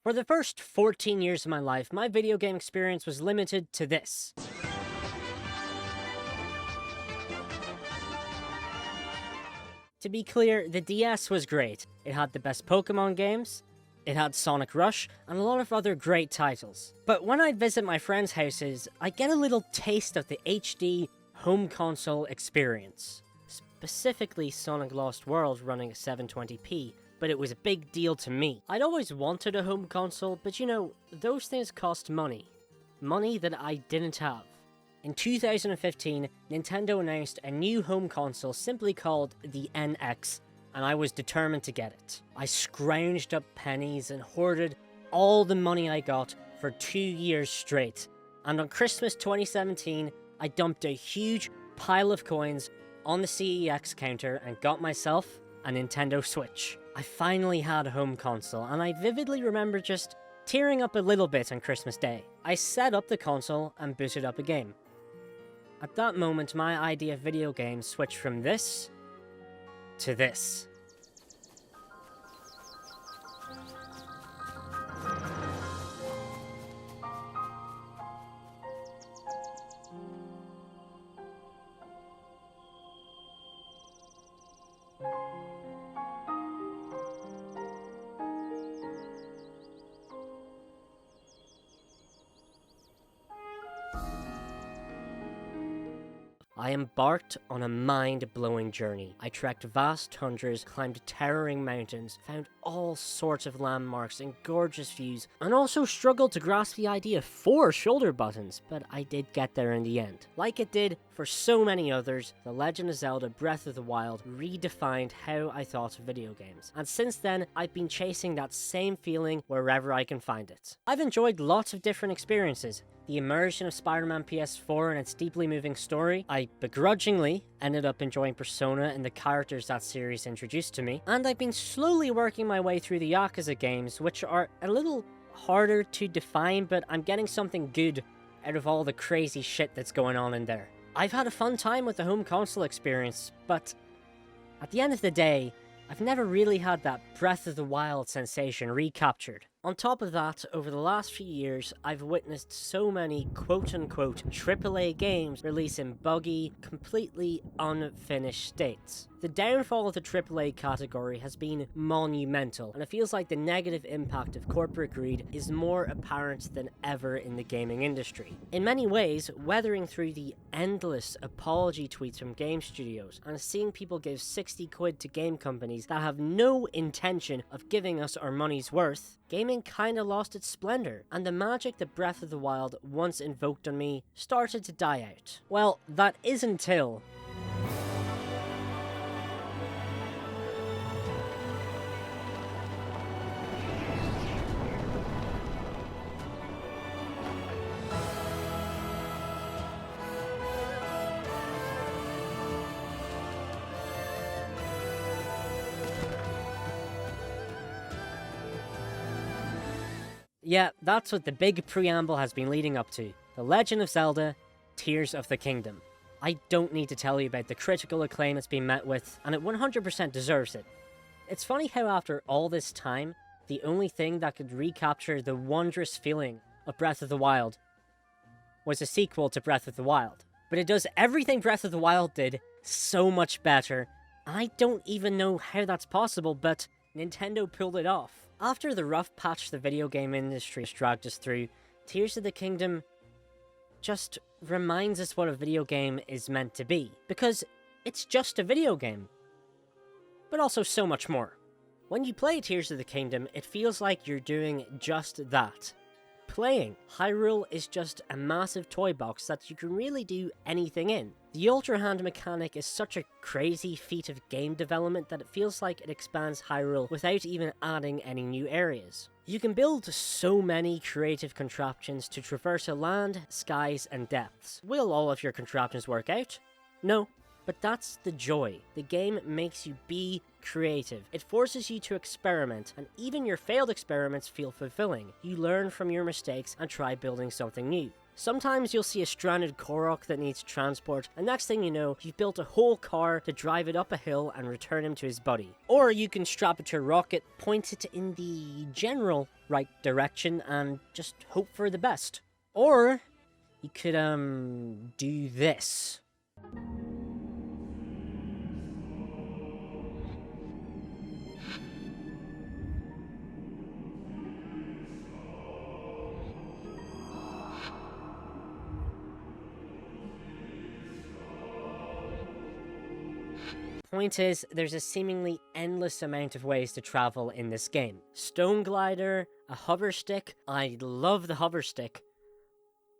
For the first 14 years of my life, my video game experience was limited to this. To be clear, the DS was great. It had the best Pokemon games, it had Sonic Rush, and a lot of other great titles. But when I'd visit my friends' houses, I'd get a little taste of the HD home console experience. Specifically Sonic Lost World running at 720p, but it was a big deal to me. I'd always wanted a home console, but you know, those things cost money. Money that I didn't have. In 2015, Nintendo announced a new home console simply called the NX, and I was determined to get it. I scrounged up pennies and hoarded all the money I got for 2 years straight. And on Christmas 2017, I dumped a huge pile of coins on the CEX counter and got myself a Nintendo Switch. I finally had a home console, and I vividly remember just tearing up a little bit on Christmas Day. I set up the console and booted up a game. At that moment, my idea of video games switched from this to this. I embarked on a mind-blowing journey. I trekked vast tundras, climbed towering mountains, found all sorts of landmarks and gorgeous views, and also struggled to grasp the idea of 4 shoulder buttons, but I did get there in the end. Like it did for so many others, The Legend of Zelda Breath of the Wild redefined how I thought of video games. And since then, I've been chasing that same feeling wherever I can find it. I've enjoyed lots of different experiences. The immersion of Spider-Man PS4 and its deeply moving story. I begrudgingly ended up enjoying Persona and the characters that series introduced to me. And I've been slowly working my way through the Yakuza games, which are a little harder to define, but I'm getting something good out of all the crazy shit that's going on in there. I've had a fun time with the home console experience, but at the end of the day, I've never really had that Breath of the Wild sensation recaptured. On top of that, over the last few years, I've witnessed so many quote-unquote AAA games release in buggy, completely unfinished states. The downfall of the AAA category has been monumental, and it feels like the negative impact of corporate greed is more apparent than ever in the gaming industry. In many ways, weathering through the endless apology tweets from game studios and seeing people give 60 quid to game companies that have no intention of giving us our money's worth, gaming kinda lost its splendor, and the magic that Breath of the Wild once invoked on me started to die out. Well, that is until... Yeah, that's what the big preamble has been leading up to. The Legend of Zelda, Tears of the Kingdom. I don't need to tell you about the critical acclaim it's been met with, and it 100% deserves it. It's funny how after all this time, the only thing that could recapture the wondrous feeling of Breath of the Wild was a sequel to Breath of the Wild. But it does everything Breath of the Wild did so much better, and I don't even know how that's possible, but Nintendo pulled it off. After the rough patch the video game industry dragged us through, Tears of the Kingdom just reminds us what a video game is meant to be. Because it's just a video game. But also so much more. When you play Tears of the Kingdom, it feels like you're doing just that. Playing. Hyrule is just a massive toy box that you can really do anything in. The Ultra Hand mechanic is such a crazy feat of game development that it feels like it expands Hyrule without even adding any new areas. You can build so many creative contraptions to traverse a land, skies, and depths. Will all of your contraptions work out? No. But that's the joy. The game makes you be creative. It forces you to experiment, and even your failed experiments feel fulfilling. You learn from your mistakes and try building something new. Sometimes you'll see a stranded Korok that needs transport, and next thing you know, you've built a whole car to drive it up a hill and return him to his buddy. Or you can strap it to a rocket, point it in the general right direction, and just hope for the best. Or you could, do this. Point is, there's a seemingly endless amount of ways to travel in this game. Stone glider, a hover stick, I love the hover stick,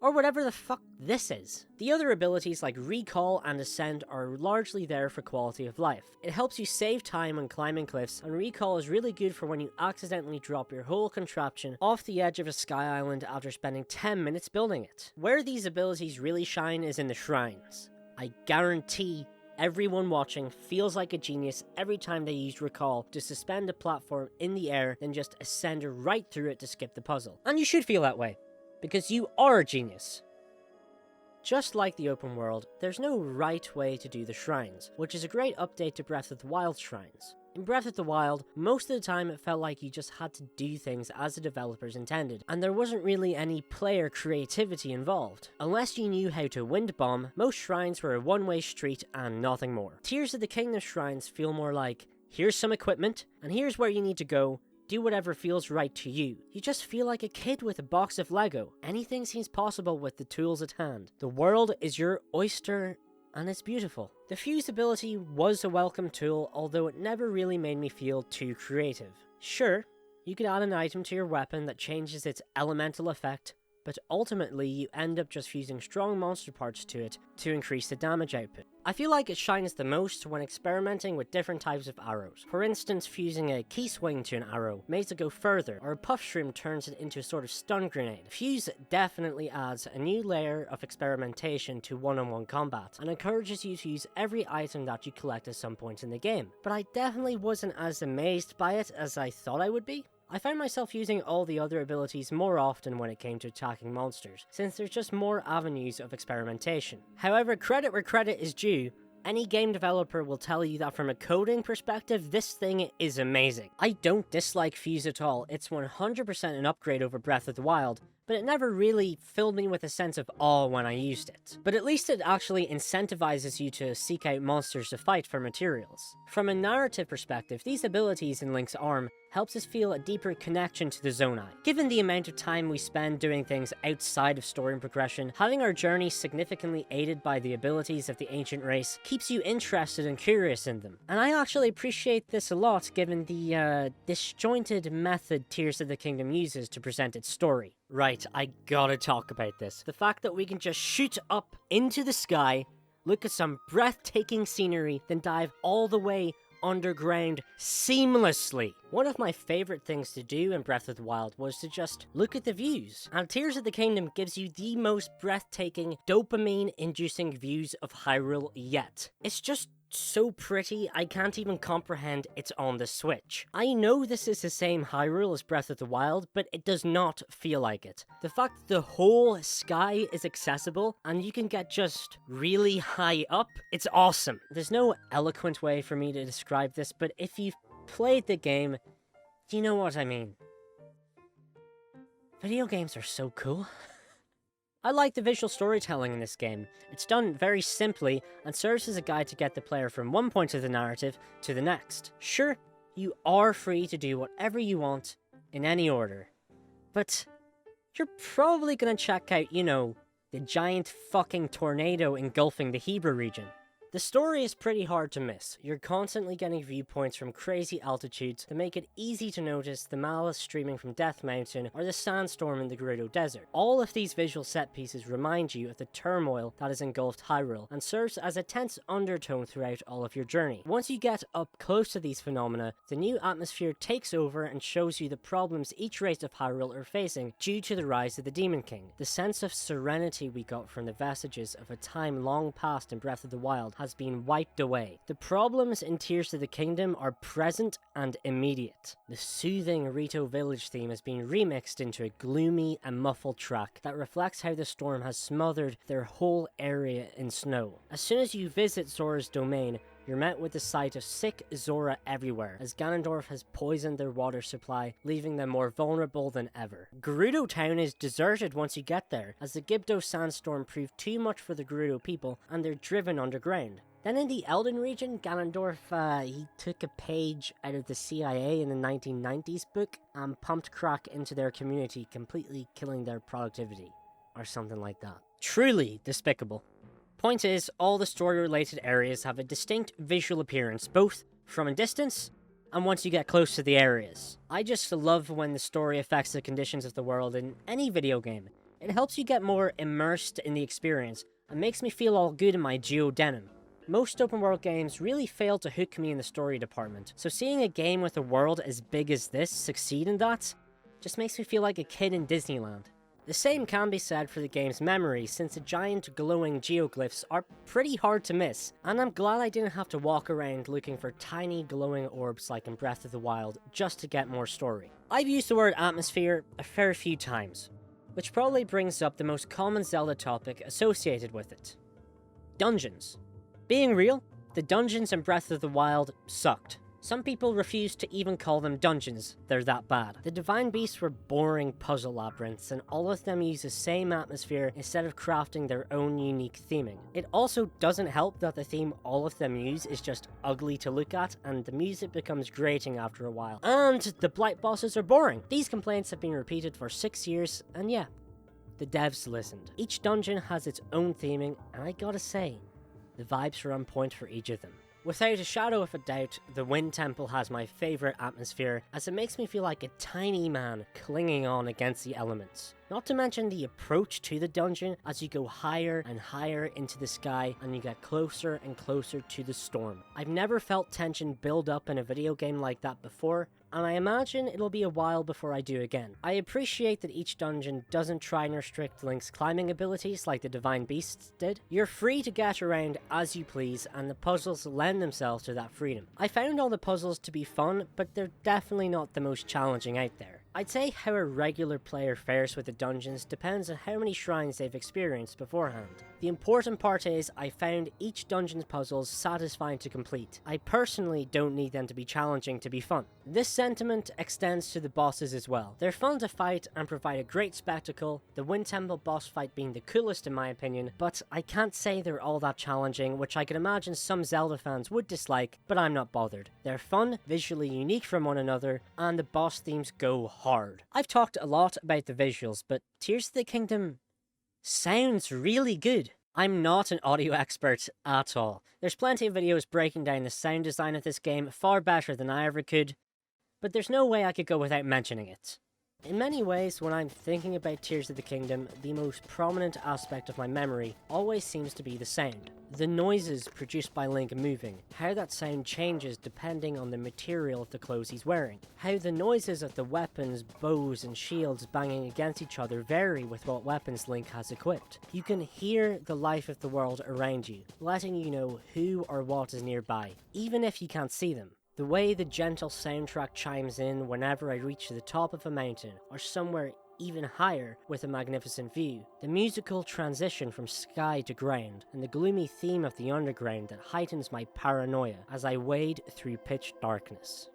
or whatever the fuck this is. The other abilities like recall and ascend are largely there for quality of life. It helps you save time when climbing cliffs, and recall is really good for when you accidentally drop your whole contraption off the edge of a sky island after spending 10 minutes building it. Where these abilities really shine is in the shrines. I guarantee everyone watching feels like a genius every time they use recall to suspend a platform in the air and just ascend right through it to skip the puzzle. And you should feel that way, because you are a genius. Just like the open world, there's no right way to do the shrines, which is a great update to Breath of the Wild shrines. In Breath of the Wild, most of the time it felt like you just had to do things as the developers intended, and there wasn't really any player creativity involved. Unless you knew how to wind bomb, most shrines were a one-way street and nothing more. Tears of the Kingdom shrines feel more like, here's some equipment, and here's where you need to go, do whatever feels right to you. You just feel like a kid with a box of Lego. Anything seems possible with the tools at hand. The world is your oyster, and it's beautiful. The fuse ability was a welcome tool, although it never really made me feel too creative. Sure, you could add an item to your weapon that changes its elemental effect, but ultimately you end up just fusing strong monster parts to it to increase the damage output. I feel like it shines the most when experimenting with different types of arrows. For instance, fusing a key swing to an arrow makes it go further, or a puff shroom turns it into a sort of stun grenade. Fuse definitely adds a new layer of experimentation to one-on-one combat, and encourages you to use every item that you collect at some point in the game. But I definitely wasn't as amazed by it as I thought I would be. I found myself using all the other abilities more often when it came to attacking monsters, since there's just more avenues of experimentation. However, credit where credit is due, any game developer will tell you that from a coding perspective, this thing is amazing. I don't dislike Fuse at all, it's 100% an upgrade over Breath of the Wild, but it never really filled me with a sense of awe when I used it. But at least it actually incentivizes you to seek out monsters to fight for materials. From a narrative perspective, these abilities in Link's arm helps us feel a deeper connection to the Zonai. Given the amount of time we spend doing things outside of story and progression, having our journey significantly aided by the abilities of the ancient race keeps you interested and curious in them. And I actually appreciate this a lot given the disjointed method Tears of the Kingdom uses to present its story. Right, I gotta talk about this. The fact that we can just shoot up into the sky, look at some breathtaking scenery, then dive all the way underground seamlessly. One of my favorite things to do in Breath of the Wild was to just look at the views, and Tears of the Kingdom gives you the most breathtaking, dopamine-inducing views of Hyrule yet. It's just so pretty, I can't even comprehend it's on the Switch. I know this is the same Hyrule as Breath of the Wild, but it does not feel like it. The fact that the whole sky is accessible and you can get just really high up, it's awesome. There's no eloquent way for me to describe this, but if you've played the game, you know what I mean. Video games are so cool. I like the visual storytelling in this game. It's done very simply and serves as a guide to get the player from one point of the narrative to the next. Sure, you are free to do whatever you want in any order, but you're probably gonna check out, you know, the giant fucking tornado engulfing the Hebra region. The story is pretty hard to miss. You're constantly getting viewpoints from crazy altitudes that make it easy to notice the malice streaming from Death Mountain or the sandstorm in the Gerudo Desert. All of these visual set pieces remind you of the turmoil that has engulfed Hyrule and serves as a tense undertone throughout all of your journey. Once you get up close to these phenomena, the new atmosphere takes over and shows you the problems each race of Hyrule are facing due to the rise of the Demon King. The sense of serenity we got from the vestiges of a time long past in Breath of the Wild has been wiped away. The problems in Tears of the Kingdom are present and immediate. The soothing Rito Village theme has been remixed into a gloomy and muffled track that reflects how the storm has smothered their whole area in snow. As soon as you visit Zora's domain, you're met with the sight of sick Zora everywhere, as Ganondorf has poisoned their water supply, leaving them more vulnerable than ever. Gerudo Town is deserted once you get there, as the Gibdo sandstorm proved too much for the Gerudo people, and they're driven underground. Then in the Eldin region, Ganondorf, he took a page out of the CIA in the 1990s book and pumped crack into their community, completely killing their productivity. Or something like that. Truly despicable. Point is, all the story-related areas have a distinct visual appearance, both from a distance and once you get close to the areas. I just love when the story affects the conditions of the world in any video game. It helps you get more immersed in the experience and makes me feel all good in my geodenim. Most open world games really fail to hook me in the story department, so seeing a game with a world as big as this succeed in that just makes me feel like a kid in Disneyland. The same can be said for the game's memory, since the giant glowing geoglyphs are pretty hard to miss, and I'm glad I didn't have to walk around looking for tiny glowing orbs like in Breath of the Wild just to get more story. I've used the word atmosphere a fair few times, which probably brings up the most common Zelda topic associated with it. Dungeons. Being real, the dungeons in Breath of the Wild sucked. Some people refuse to even call them dungeons, they're that bad. The Divine Beasts were boring puzzle labyrinths, and all of them use the same atmosphere instead of crafting their own unique theming. It also doesn't help that the theme all of them use is just ugly to look at, and the music becomes grating after a while. And the Blight bosses are boring. These complaints have been repeated for 6 years, and yeah, the devs listened. Each dungeon has its own theming, and I gotta say, the vibes are on point for each of them. Without a shadow of a doubt, the Wind Temple has my favourite atmosphere, as it makes me feel like a tiny man clinging on against the elements. Not to mention the approach to the dungeon as you go higher and higher into the sky and you get closer and closer to the storm. I've never felt tension build up in a video game like that before, and I imagine it'll be a while before I do again. I appreciate that each dungeon doesn't try and restrict Link's climbing abilities like the Divine Beasts did. You're free to get around as you please, and the puzzles lend themselves to that freedom. I found all the puzzles to be fun, but they're definitely not the most challenging out there. I'd say how a regular player fares with the dungeons depends on how many shrines they've experienced beforehand. The important part is I found each dungeon's puzzles satisfying to complete. I personally don't need them to be challenging to be fun. This sentiment extends to the bosses as well. They're fun to fight and provide a great spectacle, the Wind Temple boss fight being the coolest in my opinion, but I can't say they're all that challenging, which I can imagine some Zelda fans would dislike, but I'm not bothered. They're fun, visually unique from one another, and the boss themes go hard. I've talked a lot about the visuals, but Tears of the Kingdom sounds really good. I'm not an audio expert at all. There's plenty of videos breaking down the sound design of this game far better than I ever could, but there's no way I could go without mentioning it. In many ways, when I'm thinking about Tears of the Kingdom, the most prominent aspect of my memory always seems to be the sound. The noises produced by Link moving, how that sound changes depending on the material of the clothes he's wearing, how the noises of the weapons, bows and shields banging against each other vary with what weapons Link has equipped. You can hear the life of the world around you, letting you know who or what is nearby, even if you can't see them. The way the gentle soundtrack chimes in whenever I reach the top of a mountain or somewhere even higher with a magnificent view, the musical transition from sky to ground, and the gloomy theme of the underground that heightens my paranoia as I wade through pitch darkness.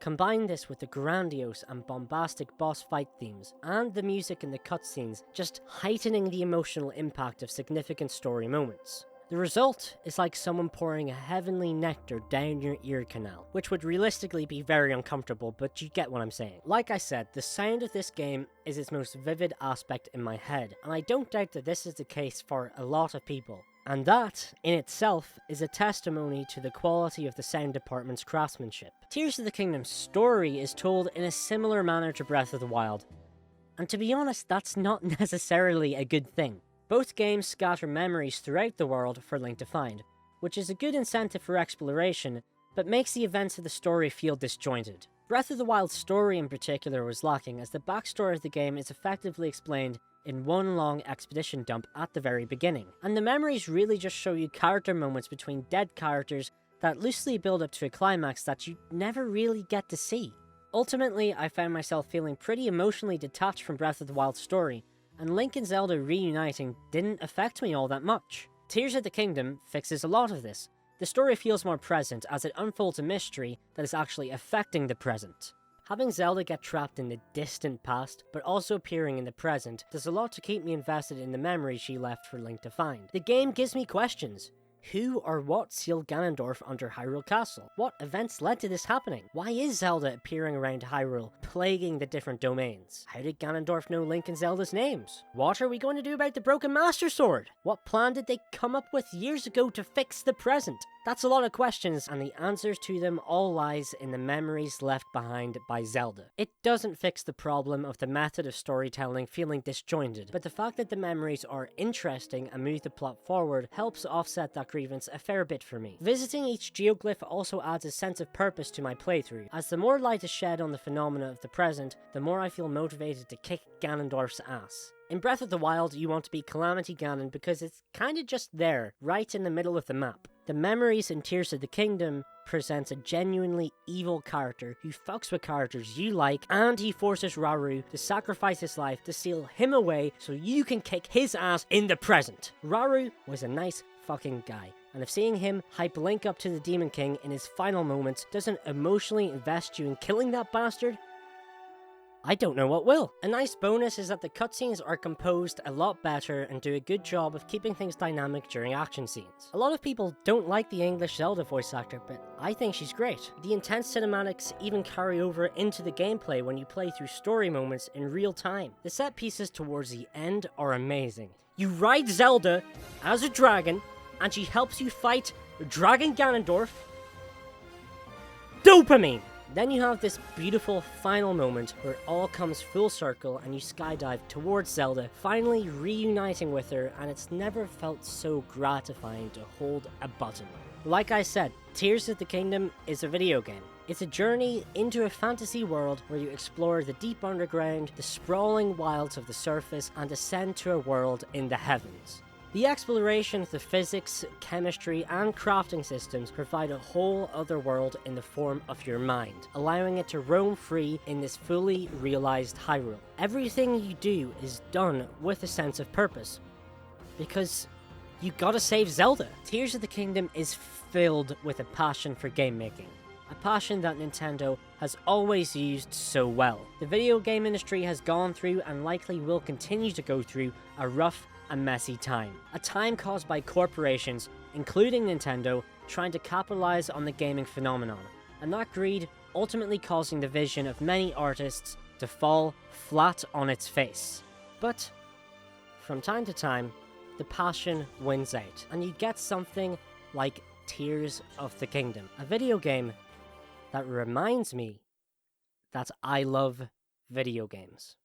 Combine this with the grandiose and bombastic boss fight themes and the music in the cutscenes, just heightening the emotional impact of significant story moments. The result is like someone pouring a heavenly nectar down your ear canal, which would realistically be very uncomfortable, but you get what I'm saying. Like I said, the sound of this game is its most vivid aspect in my head, and I don't doubt that this is the case for a lot of people. And that, in itself, is a testimony to the quality of the sound department's craftsmanship. Tears of the Kingdom's story is told in a similar manner to Breath of the Wild, and to be honest, that's not necessarily a good thing. Both games scatter memories throughout the world for Link to find, which is a good incentive for exploration, but makes the events of the story feel disjointed. Breath of the Wild's story in particular was lacking, as the backstory of the game is effectively explained in one long expedition dump at the very beginning. And the memories really just show you character moments between dead characters that loosely build up to a climax that you never really get to see. Ultimately, I found myself feeling pretty emotionally detached from Breath of the Wild's story, and Link and Zelda reuniting didn't affect me all that much. Tears of the Kingdom fixes a lot of this. The story feels more present as it unfolds a mystery that is actually affecting the present. Having Zelda get trapped in the distant past, but also appearing in the present, does a lot to keep me invested in the memories she left for Link to find. The game gives me questions. Who or what sealed Ganondorf under Hyrule Castle? What events led to this happening? Why is Zelda appearing around Hyrule, plaguing the different domains? How did Ganondorf know Link and Zelda's names? What are we going to do about the broken Master Sword? What plan did they come up with years ago to fix the present? That's a lot of questions, and the answers to them all lies in the memories left behind by Zelda. It doesn't fix the problem of the method of storytelling feeling disjointed, but the fact that the memories are interesting and move the plot forward helps offset that grievance a fair bit for me. Visiting each geoglyph also adds a sense of purpose to my playthrough, as the more light is shed on the phenomena of the present, the more I feel motivated to kick Ganondorf's ass. In Breath of the Wild, you want to be Calamity Ganon because it's kinda just there, right in the middle of the map. The memories in Tears of the Kingdom presents a genuinely evil character who fucks with characters you like, and he forces Rauru to sacrifice his life to steal him away so you can kick his ass in the present. Rauru was a nice fucking guy, and if seeing him hype Link up to the Demon King in his final moments doesn't emotionally invest you in killing that bastard, I don't know what will. A nice bonus is that the cutscenes are composed a lot better and do a good job of keeping things dynamic during action scenes. A lot of people don't like the English Zelda voice actor, but I think she's great. The intense cinematics even carry over into the gameplay when you play through story moments in real time. The set pieces towards the end are amazing. You ride Zelda as a dragon, and she helps you fight Dragon Ganondorf. Dopamine! Then you have this beautiful final moment where it all comes full circle and you skydive towards Zelda, finally reuniting with her, and it's never felt so gratifying to hold a button. Like I said, Tears of the Kingdom is a video game. It's a journey into a fantasy world where you explore the deep underground, the sprawling wilds of the surface, and ascend to a world in the heavens. The exploration of the physics, chemistry, and crafting systems provide a whole other world in the form of your mind, allowing it to roam free in this fully realized Hyrule. Everything you do is done with a sense of purpose, because you gotta save Zelda. Tears of the Kingdom is filled with a passion for game making, a passion that Nintendo has always used so well. The video game industry has gone through, and likely will continue to go through, a rough a messy time. A time caused by corporations, including Nintendo, trying to capitalize on the gaming phenomenon, and that greed ultimately causing the vision of many artists to fall flat on its face. But from time to time, the passion wins out, and you get something like Tears of the Kingdom, a video game that reminds me that I love video games.